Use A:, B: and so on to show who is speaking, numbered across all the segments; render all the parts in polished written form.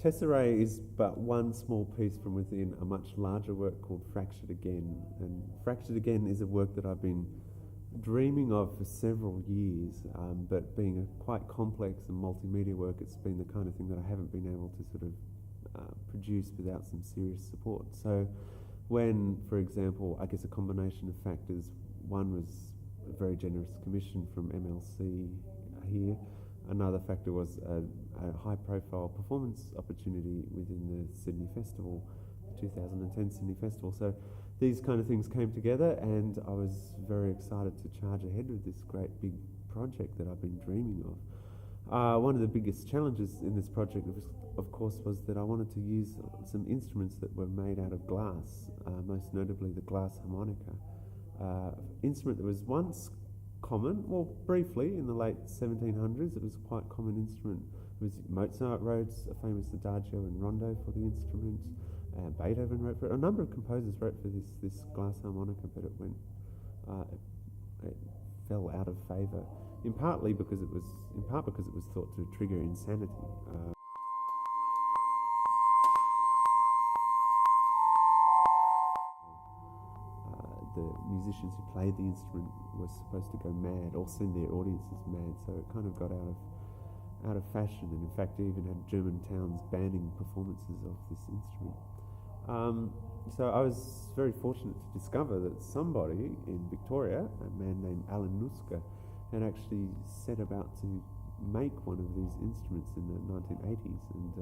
A: Tesserae is but one small piece from within a much larger work called Fractured Again. And Fractured Again is a work that I've been dreaming of for several years, but being a quite complex and multimedia work, it's been the kind of thing that I haven't been able to sort of produce without some serious support. So when, for example, I guess a combination of factors, one was a very generous commission from MLC here. Another factor was a high-profile performance opportunity within the Sydney Festival, the 2010 Sydney Festival. So these kind of things came together, and I was very excited to charge ahead with this great big project that I've been dreaming of. One of the biggest challenges in this project, of course, was that I wanted to use some instruments that were made out of glass, most notably the glass harmonica, instrument that was once common, well, briefly in the late 1700s. It was a quite common instrument. It was Mozart wrote a famous adagio and rondo for the instrument. Beethoven wrote for it. A number of composers wrote for this glass harmonica, but it fell out of favour. In part because it was thought to trigger insanity. The musicians who played the instrument were supposed to go mad or send their audiences mad, so it kind of got out of fashion, and in fact even had German towns banning performances of this instrument. So I was very fortunate to discover that somebody in Victoria, a man named Alan Nuska, had actually set about to make one of these instruments in the 1980s, and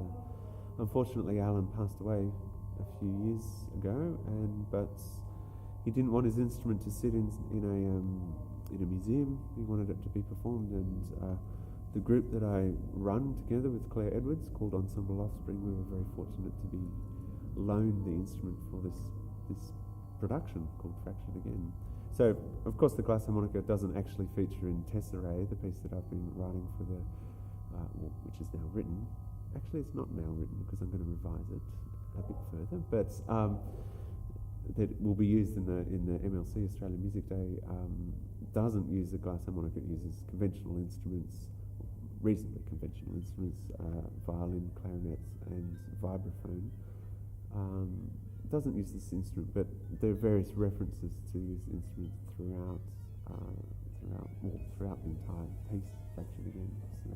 A: unfortunately Alan passed away a few years ago, but he didn't want his instrument to sit in a museum. He wanted it to be performed, and the group that I run together with Claire Edwards, called Ensemble Offspring, we were very fortunate to be loaned the instrument for this production called Fractured Again. So, of course, the glass harmonica doesn't actually feature in Tesserae, the piece that I've been writing for which is now written. Actually, it's not now written because I'm going to revise it a bit further, but that will be used in the MLC Australian Music Day, doesn't use the glass harmonica. It uses conventional instruments, reasonably conventional instruments, violin, clarinet and vibraphone. Doesn't use this instrument, but there are various references to this instrument throughout the entire piece, Fractured Again. So